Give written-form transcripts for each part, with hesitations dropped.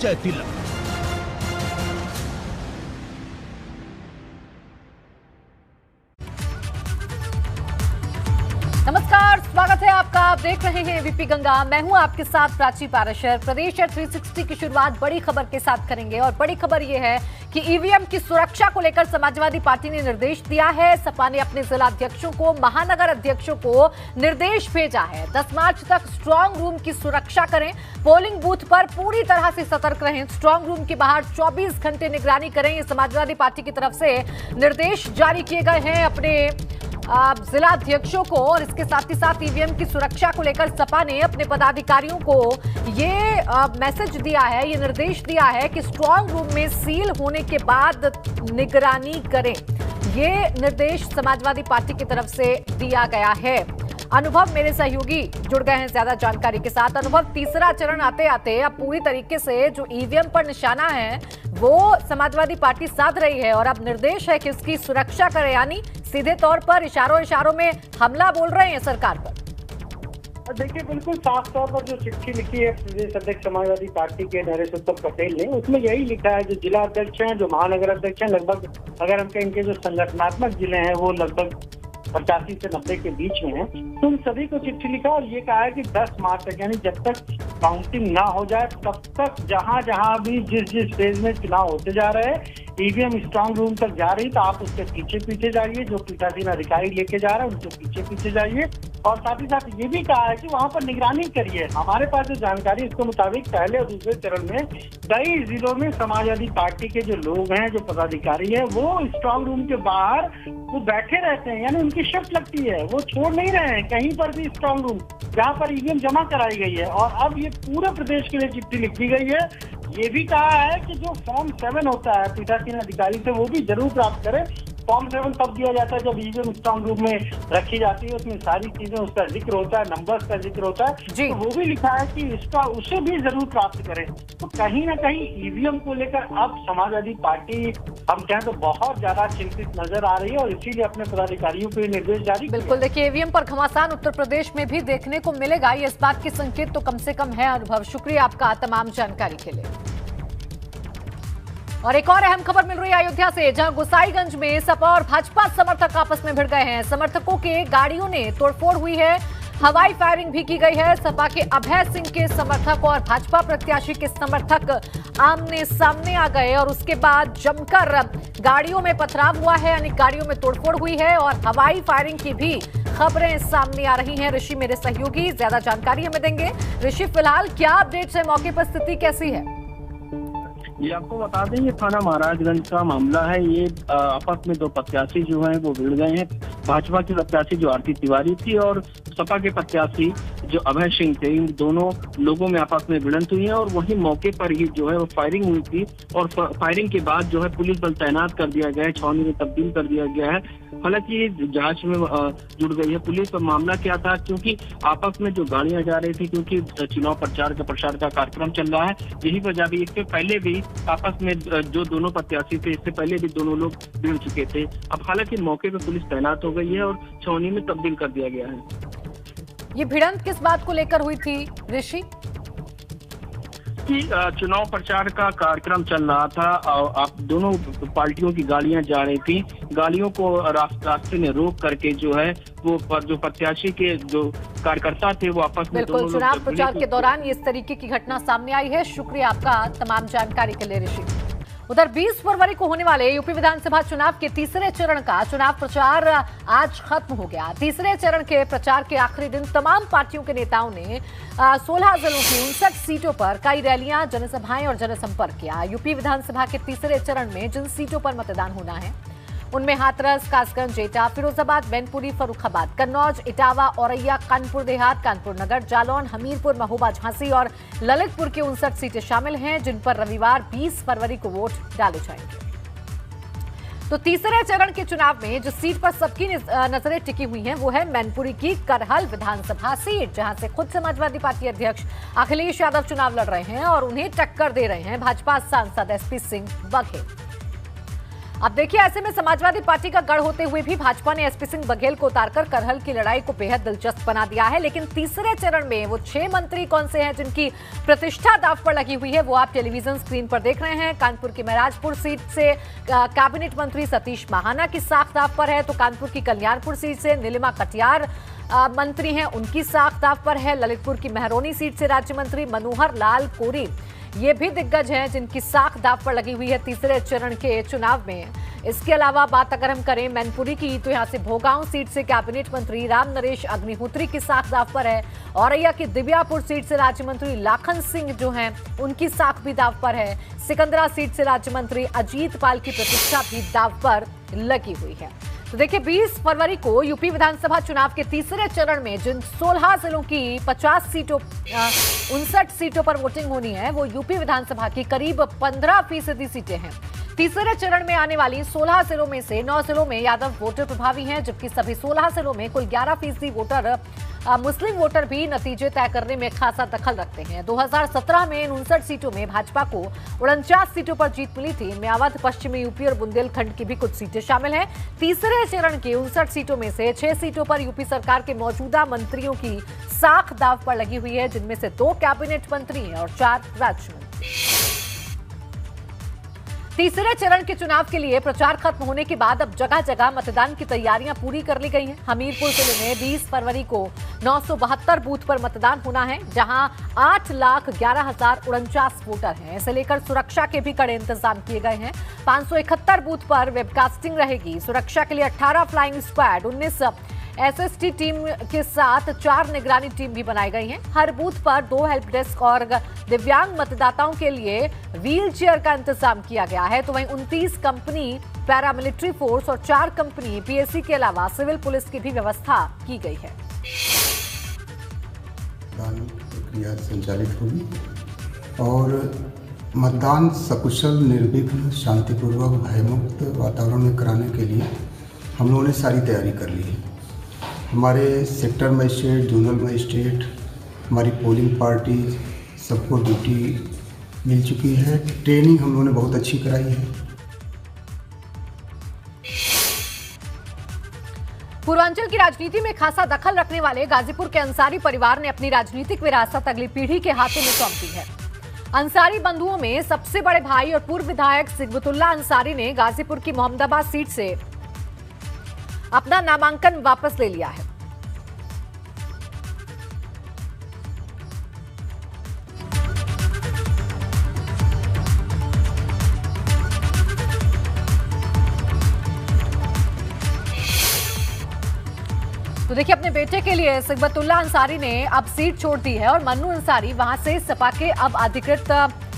विजय तिलक। नमस्कार, स्वागत है आपका। आप देख रहे हैं एबीपी गंगा। मैं हूं आपके साथ प्राची पाराशर। प्रदेश 360 की शुरुआत बड़ी खबर के साथ करेंगे और बड़ी खबर यह है कि ईवीएम की सुरक्षा को लेकर समाजवादी पार्टी ने निर्देश दिया है। सपा ने अपने जिला अध्यक्षों को, महानगर अध्यक्षों को निर्देश भेजा है। 10 मार्च तक स्ट्रांग रूम की सुरक्षा करें, पोलिंग बूथ पर पूरी तरह से सतर्क रहें, स्ट्रांग रूम के बाहर 24 घंटे निगरानी करें। ये समाजवादी पार्टी की तरफ से निर्देश जारी किए गए हैं अपने जिला अध्यक्षों को। और इसके साथ ही साथ ईवीएम की सुरक्षा को लेकर सपा ने अपने पदाधिकारियों को ये मैसेज दिया है, ये निर्देश दिया है कि स्ट्रांग रूम में सील होने के बाद निगरानी करें। ये निर्देश समाजवादी पार्टी की तरफ से दिया गया है। अनुभव मेरे सहयोगी जुड़ गए हैं ज्यादा जानकारी के साथ। अनुभव, तीसरा चरण आते आते अब पूरी तरीके से जो ईवीएम पर निशाना है वो समाजवादी पार्टी साध रही है और अब निर्देश है कि इसकी सुरक्षा करे, यानी सीधे तौर पर इशारों में हमला बोल रहे हैं सरकार पर। देखिए, बिल्कुल साफ तौर पर जो चिट्ठी लिखी है प्रदेश अध्यक्ष समाजवादी पार्टी के नरेश उत्तम पटेल ने, उसमें यही लिखा है जो जिला अध्यक्ष हैं, जो महानगर अध्यक्ष हैं, लगभग अगर हम कहें इनके जो संगठनात्मक जिले हैं वो लगभग 85 से 90 के बीच में है, तो उन सभी को चिट्ठी लिखा और ये कहा है कि 10 मार्च तक, यानी जब तक काउंटिंग ना हो जाए तब तक जहां जहां भी जिस फेज में चुनाव होते जा रहे हैं, ईवीएम स्ट्रांग रूम तक जा रही, तो आप उसके पीछे पीछे जाइए। जो पीठासीन अधिकारी लेके जा रहे हैं उनके पीछे पीछे जाइए। और साथ ही साथ ये भी कहा है कि वहां पर निगरानी करिए। हमारे पास जो जानकारी इसके मुताबिक पहले और दूसरे चरण में कई जिलों में समाजवादी पार्टी के जो लोग हैं, जो पदाधिकारी है, वो स्ट्रांग रूम के बाहर वो बैठे रहते हैं, यानी उनकी शिफ्ट लगती है, वो छोड़ नहीं रहे हैं कहीं पर भी स्ट्रांग रूम जहाँ पर ईवीएम जमा कराई गई है। और अब ये पूरे प्रदेश के लिए चिट्ठी लिखी गई है। ये भी कहा है कि जो फॉर्म 7 होता है पीठासीन अधिकारी से, वो भी जरूर प्राप्त करें। फॉर्म 7 तब दिया जाता है जब ईवीएम स्ट्रांग रूम में रखी जाती है, उसमें सारी चीजें, उसका जिक्र होता है, नंबर्स का जिक्र होता है, तो वो भी लिखा है कि इसका उसे भी जरूर प्राप्त करें। तो कहीं ना कहीं ईवीएम को लेकर अब समाजवादी पार्टी हम कहें तो बहुत ज्यादा चिंतित नजर आ रही है और इसीलिए अपने पदाधिकारियों को निर्देश जारी। बिल्कुल, देखिए ईवीएम पर घमासान उत्तर प्रदेश में भी देखने को मिलेगा, ये इस बात के संकेत तो कम से कम है। अनुभव, शुक्रिया आपका तमाम जानकारी के लिए। और एक और अहम खबर मिल रही है अयोध्या से, जहां गोसाईगंज में सपा और भाजपा समर्थक आपस में भिड़ गए हैं। समर्थकों के गाड़ियों ने तोड़फोड़ हुई है, हवाई फायरिंग भी की गई है। सपा के अभय सिंह के समर्थक और भाजपा प्रत्याशी के समर्थक आमने सामने आ गए और उसके बाद जमकर गाड़ियों में पथराव हुआ है, यानी गाड़ियों में तोड़फोड़ हुई है और हवाई फायरिंग की भी खबरें सामने आ रही हैं। ऋषि मेरे सहयोगी ज्यादा जानकारी हमें देंगे। ऋषि, फिलहाल क्या अपडेट्स है, मौके पर स्थिति कैसी है? ये आपको बता दें, ये थाना महाराजगंज का मामला है। ये आपस में दो प्रत्याशी जो हैं वो भिड़ गए हैं। भाजपा की प्रत्याशी जो आरती तिवारी थी और सपा के प्रत्याशी जो अभय सिंह थे, इन दोनों लोगों में आपस में भिड़ंत हुई है और वही मौके पर ही जो है वो फायरिंग हुई थी। और फायरिंग के बाद जो है पुलिस बल तैनात कर दिया गया है, छावनी में तब्दील कर दिया गया है। हालांकि जांच में जुड़ गई है पुलिस। और मामला क्या था, क्योंकि आपस में जो गाड़ियां जा रही थी, क्योंकि चुनाव प्रचार का कार्यक्रम चल रहा है, यही वजह भी। इससे पहले भी आपस में जो दोनों प्रत्याशी थे, इससे पहले भी दोनों लोग भिड़ चुके थे। अब हालांकि मौके पर पुलिस तैनात हो गई है और छावनी में तब्दील कर दिया गया है। ये भिड़ंत किस बात को लेकर हुई थी ऋषि? कि चुनाव प्रचार का कार्यक्रम चल रहा था और आप दोनों पार्टियों की गाड़ियां जा रही थी। गाड़ियों को रास्ते में रोक करके जो है वो जो प्रत्याशी के जो कार्यकर्ता थे वो आपस में बिल्कुल, चुनाव प्रचार के दौरान इस तरीके की घटना सामने आई है। शुक्रिया आपका तमाम जानकारी के लिए ऋषि। उधर 20 फरवरी को होने वाले यूपी विधानसभा चुनाव के तीसरे चरण का चुनाव प्रचार आज खत्म हो गया। तीसरे चरण के प्रचार के आखिरी दिन तमाम पार्टियों के नेताओं ने 16 जिलों की 59 सीटों पर कई रैलियां, जनसभाएं और जनसंपर्क किया। यूपी विधानसभा के तीसरे चरण में जिन सीटों पर मतदान होना है उनमें हाथरस, कासगंज, एटा, फिरोजाबाद, मैनपुरी, फर्रुखाबाद, कन्नौज, इटावा, औरैया, कानपुर देहात, कानपुर नगर, जालौन, हमीरपुर, महोबा, झांसी और ललितपुर की 59 सीटें शामिल हैं, जिन पर रविवार 20 फरवरी को वोट डाले जाएंगे। तो तीसरे चरण के चुनाव में जिस सीट पर सबकी नजरें टिकी हुई हैं वो है मैनपुरी की करहल विधानसभा सीट, जहां से खुद समाजवादी पार्टी अध्यक्ष अखिलेश यादव चुनाव लड़ रहे हैं और उन्हें टक्कर दे रहे हैं भाजपा सांसद एसपी सिंह बघेल। अब देखिए, ऐसे में समाजवादी पार्टी का गढ़ होते हुए भी भाजपा ने एसपी सिंह बघेल को उतारकर करहल की लड़ाई को बेहद दिलचस्प बना दिया है। लेकिन तीसरे चरण में वो 6 मंत्री कौन से हैं जिनकी प्रतिष्ठा दांव पर लगी हुई है, वो आप टेलीविजन स्क्रीन पर देख रहे हैं। कानपुर की महराजपुर सीट से कैबिनेट मंत्री सतीश महाना की साख दांव पर है, तो कानपुर की कल्याणपुर सीट से नीलिमा कटियार मंत्री हैं, उनकी साख दांव पर है। ललितपुर की महरौनी सीट से राज्य मंत्री मनोहर लाल कोरी ये भी दिग्गज हैं जिनकी साख दांव पर लगी हुई है तीसरे चरण के चुनाव में। इसके अलावा बात अगर हम करें मैनपुरी की, तो यहां से भोगांव सीट से कैबिनेट मंत्री राम नरेश अग्निहोत्री की साख दांव पर है। औरैया की दिव्यापुर सीट से राज्य मंत्री लाखन सिंह जो हैं उनकी साख भी दांव पर है। सिकंदरा सीट से राज्य मंत्री अजीत पाल की प्रतिष्ठा भी दांव पर लगी हुई है। तो देखिए, 20 फरवरी को यूपी विधानसभा चुनाव के तीसरे चरण में जिन 16 जिलों की 59 सीटों पर वोटिंग होनी है, वो यूपी विधानसभा की करीब 15% सीटें हैं। तीसरे चरण में आने वाली 16 जिलों में से 9 जिलों में यादव वोटर प्रभावी हैं, जबकि सभी 16 जिलों में कुल 11% वोटर मुस्लिम वोटर भी नतीजे तय करने में खासा दखल रखते हैं। 2017 में इन 59 सीटों में भाजपा को 49 सीटों पर जीत मिली थी। इनमें अवध, पश्चिमी यूपी और बुंदेलखंड की भी कुछ सीटें शामिल हैं। तीसरे चरण की 59 सीटों में से 6 सीटों पर यूपी सरकार के मौजूदा मंत्रियों की साख दांव पर लगी हुई है, जिनमें से 2 कैबिनेट मंत्री हैं और 4 राज्य मंत्री। तीसरे चरण के चुनाव के लिए प्रचार खत्म होने के बाद अब जगह जगह मतदान की तैयारियां पूरी कर ली गई हैं। हमीरपुर जिले में 20 फरवरी को 972 बूथ पर मतदान होना है, जहां 8,11,049 वोटर हैं। इसे लेकर सुरक्षा के भी कड़े इंतजाम किए गए हैं। 571 बूथ पर वेबकास्टिंग रहेगी। सुरक्षा के लिए 18 फ्लाइंग स्क्वाड, 19 एसएसटी टीम के साथ 4 निगरानी टीम भी बनाई गई हैं। हर बूथ पर 2 हेल्प डेस्क और दिव्यांग मतदाताओं के लिए व्हील चेयर का इंतजाम किया गया है। तो वहीं 29 कंपनी पैरामिलिट्री फोर्स और 4 कंपनी पीएससी के अलावा सिविल पुलिस की भी व्यवस्था की गई है। मतदान प्रक्रिया संचालित होगी और मतदान सकुशल, निर्विघ्न, शांतिपूर्वक, भयमुक्त वातावरण में कराने के लिए हम लोगों ने सारी तैयारी कर ली है। हमारे सेक्टर मजिस्ट्रेट, जोनल मजिस्ट्रेट, हमारी पोलिंग पार्टी सबको ड्यूटी मिल चुकी है। ट्रेनिंग हम लोगों ने बहुत अच्छी कराई है। पूर्वांचल की राजनीति में खासा दखल रखने वाले गाजीपुर के अंसारी परिवार ने अपनी राजनीतिक विरासत अगली पीढ़ी के हाथों में सौंप दी है। अंसारी बंधुओं में सबसे बड़े भाई और पूर्व विधायक सिगबतुल्ला अंसारी ने गाजीपुर की मोहम्मदाबाद सीट से अपना नामांकन वापस ले लिया है। तो देखिए, अपने बेटे के लिए सिगबतुल्ला अंसारी ने अब सीट छोड़ दी है और मन्नू अंसारी वहां से सपा के अब अधिकृत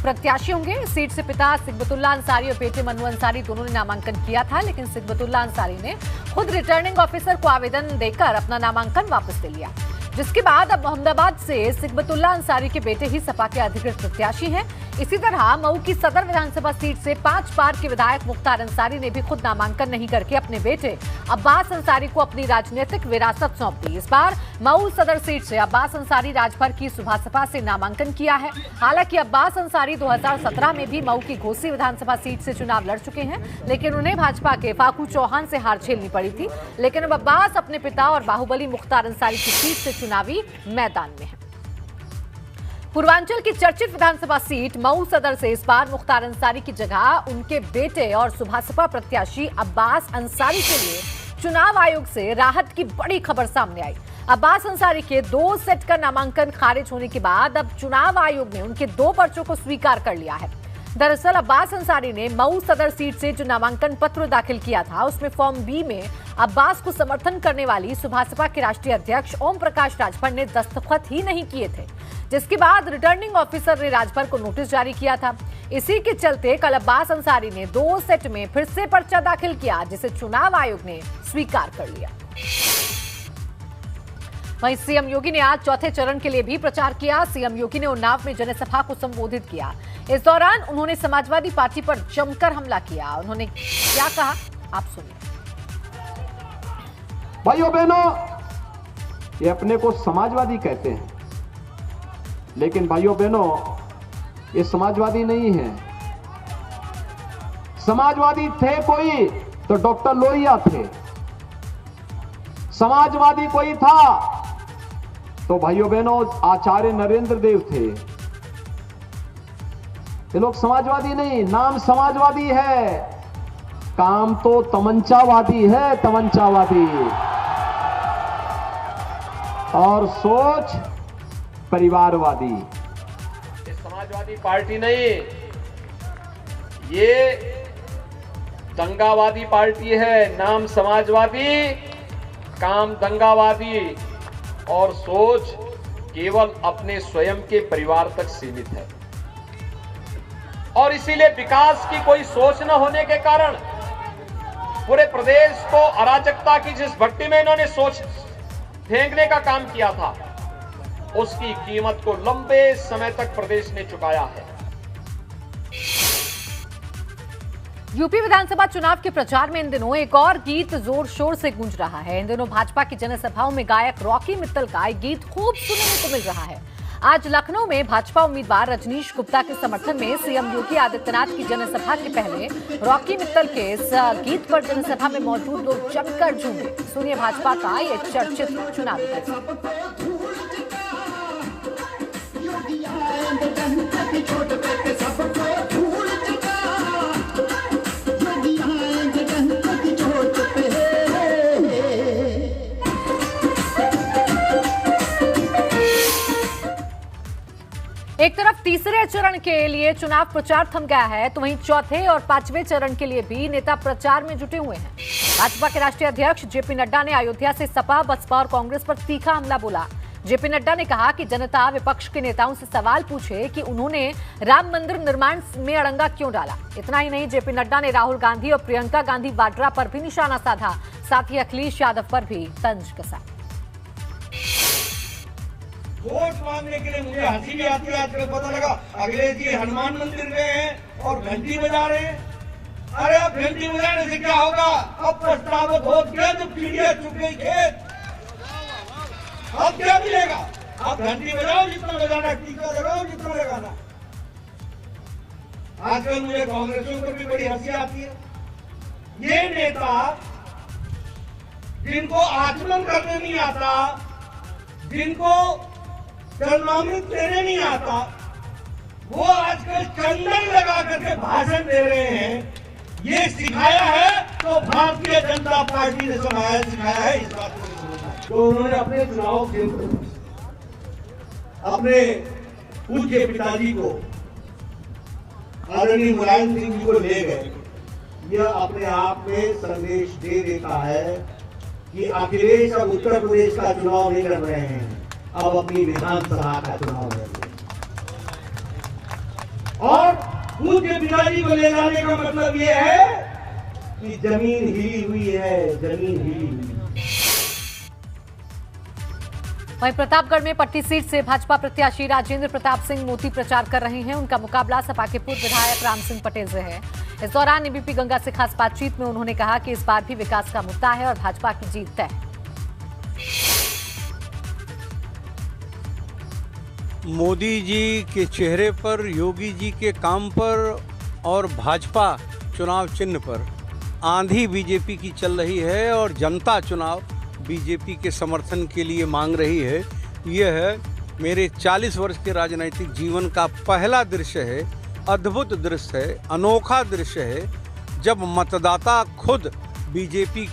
प्रत्याशी होंगे। इस सीट से पिता सिगबतुल्ला अंसारी और बेटे मन्नू अंसारी दोनों ने नामांकन किया था, लेकिन सिगबतुल्ला अंसारी ने खुद रिटर्निंग ऑफिसर को आवेदन देकर अपना नामांकन वापस ले लिया, जिसके बाद अब मोहम्मदाबाद से सिगबतुल्ला अंसारी के बेटे ही सपा के अधिकृत प्रत्याशी हैं। इसी तरह मऊ की सदर विधानसभा सीट से 5 बार के विधायक मुख्तार अंसारी ने भी खुद नामांकन नहीं करके अपने बेटे अब्बास अंसारी को अपनी राजनीतिक विरासत सौंप दी। इस बार मऊ सदर सीट से अब्बास अंसारी राजभर की सुभासपा से नामांकन किया है। हालांकि अब्बास अंसारी 2017 में भी मऊ की घोसी विधानसभा सीट से चुनाव लड़ चुके हैं, लेकिन उन्हें भाजपा के फाकू चौहान से हार झेलनी पड़ी थी। लेकिन अब अब्बास अपने पिता और बाहुबली मुख्तार अंसारी की सीट से चुनावी मैदान में है। पूर्वांचल की चर्चित विधानसभा सीट मऊ सदर से इस बार मुख्तार अंसारी की जगह उनके बेटे और सुभासपा प्रत्याशी अब्बास अंसारी के लिए चुनाव आयोग से राहत की बड़ी खबर सामने आई। अब्बास अंसारी के 2 सेट का नामांकन खारिज होने के बाद अब चुनाव आयोग ने उनके 2 पर्चों को स्वीकार कर लिया है। दरअसल अब्बास अंसारी ने मऊ सदर सीट से जो नामांकन पत्र दाखिल किया था, उसमें फॉर्म बी में अब्बास को समर्थन करने वाली सुभासपा के राष्ट्रीय अध्यक्ष ओम प्रकाश राजभर ने दस्तखत ही नहीं किए थे, जिसके बाद रिटर्निंग ऑफिसर ने राजभर को नोटिस जारी किया था। इसी के चलते कल अब्बास अंसारी ने 2 सेट में फिर से पर्चा दाखिल किया, जिसे चुनाव आयोग ने स्वीकार कर लिया। वहीं सीएम योगी ने आज चौथे चरण के लिए भी प्रचार किया। सीएम योगी ने उन्नाव में जनसभा को संबोधित किया। इस दौरान उन्होंने समाजवादी पार्टी पर जमकर हमला किया। उन्होंने क्या कहा, आप सुनिए। भाइयों बहनों, ये अपने को समाजवादी कहते हैं, लेकिन भाइयों बहनों ये समाजवादी नहीं है। समाजवादी थे कोई तो डॉक्टर लोहिया थे, समाजवादी कोई था तो भाइयों बहनों आचार्य नरेंद्र देव थे। ये लोग समाजवादी नहीं, नाम समाजवादी है, काम तो तमंचावादी है, तमंचावादी, और सोच परिवारवादी। ये समाजवादी पार्टी नहीं, ये दंगावादी पार्टी है। नाम समाजवादी, काम दंगावादी और सोच केवल अपने स्वयं के परिवार तक सीमित है। और इसीलिए विकास की कोई सोच न होने के कारण पूरे प्रदेश को अराजकता की जिस भट्टी में इन्होंने सोच फेंकने का काम किया था, उसकी कीमत को लंबे समय तक प्रदेश ने चुकाया है। यूपी विधानसभा चुनाव के प्रचार में इन दिनों एक और गीत जोर शोर से गूंज रहा है। इन दिनों भाजपा की जनसभाओं में गायक रॉकी मित्तल का एक गीत खूब सुनने को मिल रहा है। आज लखनऊ में भाजपा उम्मीदवार रजनीश गुप्ता के समर्थन में सीएम योगी आदित्यनाथ की जनसभा के पहले रॉकी मित्तल के इस गीत पर जनसभा में मौजूद लोग जमकर झूमे। सुनिए भाजपा का ये चर्चित चुनावी गीत। एक तरफ तीसरे चरण के लिए चुनाव प्रचार थम गया है, तो वहीं चौथे और पांचवें चरण के लिए भी नेता प्रचार में जुटे हुए हैं। भाजपा के राष्ट्रीय अध्यक्ष जेपी नड्डा ने अयोध्या से सपा, बसपा और कांग्रेस पर तीखा हमला बोला। जेपी नड्डा ने कहा कि जनता विपक्ष के नेताओं से सवाल पूछे कि उन्होंने राम मंदिर निर्माण में अड़ंगा क्यों डाला। इतना ही नहीं, जेपी नड्डा ने राहुल गांधी और प्रियंका गांधी वाड्रा पर भी निशाना साधा, साथ ही अखिलेश यादव पर भी तंज कसा। वोट मांगने के लिए मुझे हंसी भी आती है। आजकल पता लगा अखिलेश जी हनुमान मंदिर गए हैं और घंटी बजा रहे हैं। अरे अब घंटी बजाने से क्या होगा? अब प्रस्तावित हो गया तो चिड़िया चुप गई खेत, अब क्या मिलेगा? अब घंटी बजाओ जितना बजाना, टीका लगाओ जितना लगाना। आजकल मुझे कांग्रेसियों पर भी बड़ी हंसी आती है। ये नेता जिनको आचमन करने नहीं आता, जिनको कर्मामृत देने नहीं आता, वो आजकल चंदन लगा करके भाषण दे रहे हैं। ये सिखाया है तो भारतीय जनता पार्टी ने सिखाया है इस बात को। तो उन्होंने अपने चुनाव क्षेत्र अपने पूज्य पिताजी को, आदरणीय मुलायम सिंह जी को ले गए। यह अपने आप में संदेश दे देता है कि अखिलेश अब उत्तर प्रदेश का चुनाव नहीं लड़ रहे हैं, अब अपनी विधानसभा का चुनाव लड़ रहे हैं। और पूज्य पिताजी को ले जाने का मतलब यह है कि जमीन हिली हुई है, जमीन हिली हुई है। वहीं प्रतापगढ़ में पट्टी सीट से भाजपा प्रत्याशी राजेंद्र प्रताप सिंह मोती प्रचार कर रहे हैं। उनका मुकाबला सपा के पूर्व विधायक राम सिंह पटेल से है। इस दौरान एबीपी गंगा से खास बातचीत में उन्होंने कहा कि इस बार भी विकास का मुद्दा है और भाजपा की जीत तय है। मोदी जी के चेहरे पर, योगी जी के काम पर और भाजपा चुनाव चिन्ह पर आंधी बीजेपी की चल रही है और जनता चुनाव बीजेपी के समर्थन के लिए मांग रही है। यह है मेरे 40 वर्ष के राजनीतिक जीवन का पहला दृश्य है, अद्भुत दृश्य है, अनोखा दृश्य है, जब मतदाता खुद बीजेपी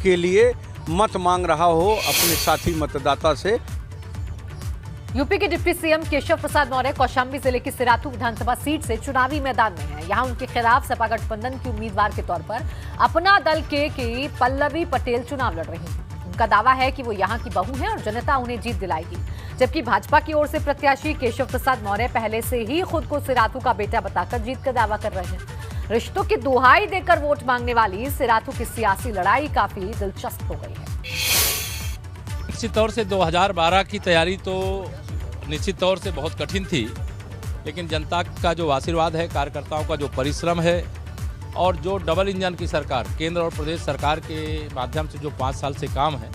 के लिए मत मांग रहा हो अपने साथी मतदाता से। यूपी के डिप्टी सीएम केशव प्रसाद मौर्य कौशाम्बी जिले की सिराथू विधानसभा सीट से चुनावी मैदान में हैं। यहां उनके खिलाफ सपा गठबंधन की उम्मीदवार के तौर पर अपना दल की पल्लवी पटेल चुनाव लड़ रही हैं। उनका दावा है कि वो यहां की बहू हैं और जनता उन्हें जीत दिलाएगी। जबकि भाजपा की ओर से प्रत्याशी केशव प्रसाद मौर्य पहले से ही खुद को सिराथू का बेटा बताकर जीत का दावा कर रहे हैं। रिश्तों की दुहाई देकर वोट मांगने वाली सिराथू की सियासी लड़ाई काफी दिलचस्प हो गई है। निश्चित तौर से 2012 की तैयारी तो निश्चित तौर से बहुत कठिन थी, लेकिन जनता का जो आशीर्वाद है, कार्यकर्ताओं का जो परिश्रम है और जो डबल इंजन की सरकार, केंद्र और प्रदेश सरकार के माध्यम से जो 5 साल से काम है,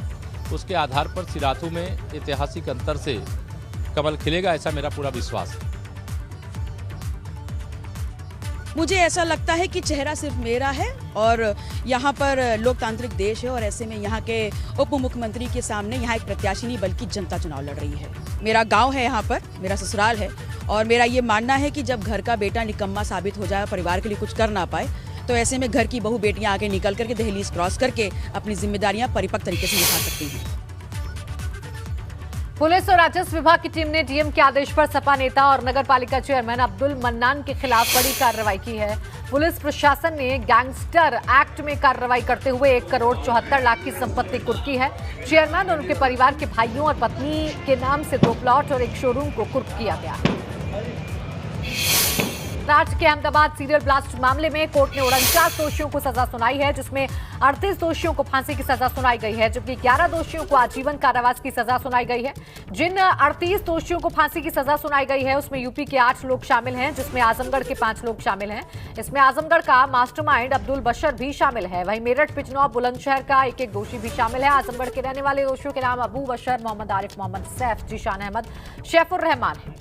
उसके आधार पर सिराथू में ऐतिहासिक अंतर से कमल खिलेगा, ऐसा मेरा पूरा विश्वास है। मुझे ऐसा लगता है कि चेहरा सिर्फ मेरा है और यहाँ पर लोकतांत्रिक देश है और ऐसे में यहाँ के उप मुख्यमंत्री के सामने यहाँ एक प्रत्याशी नहीं बल्कि जनता चुनाव लड़ रही है। मेरा गांव है यहाँ पर, मेरा ससुराल है और मेरा ये मानना है कि जब घर का बेटा निकम्मा साबित हो जाए, परिवार के लिए कुछ कर ना पाए, तो ऐसे में घर की बहू बेटियां आगे निकल करके दहलीज क्रॉस करके अपनी जिम्मेदारियां परिपक्व तरीके से निभा सकती हैं। पुलिस और राजस्व विभाग की टीम ने डीएम के आदेश पर सपा नेता और नगर पालिका चेयरमैन अब्दुल मन्नान के खिलाफ बड़ी कार्रवाई की है। पुलिस प्रशासन ने गैंगस्टर एक्ट में कार्रवाई करते हुए 1 करोड़ 74 लाख की संपत्ति कुर्क की है। चेयरमैन और उनके परिवार के भाइयों और पत्नी के नाम से 2 प्लॉट और 1 शोरूम को कुर्क किया गया। राज्य के अहमदाबाद सीरियल ब्लास्ट मामले में कोर्ट ने 49 दोषियों को सजा सुनाई है, जिसमें 38 दोषियों को फांसी की सजा सुनाई गई है, जबकि 11 दोषियों को आजीवन कारावास की सजा सुनाई गई है। जिन 38 दोषियों को फांसी की सजा सुनाई गई है उसमें यूपी के 8 लोग शामिल हैं, जिसमें आजमगढ़ के 5 लोग शामिल हैं। इसमें आजमगढ़ का मास्टरमाइंड अब्दुल बशर भी शामिल है। वहीं मेरठ, बिजनौर, बुलंदशहर का एक दोषी भी शामिल है। आजमगढ़ के रहने वाले दोषियों के नाम अबू बशर, मोहम्मद आरिफ, मोहम्मद सैफ, जीशान अहमद, शैफुर रहमान है।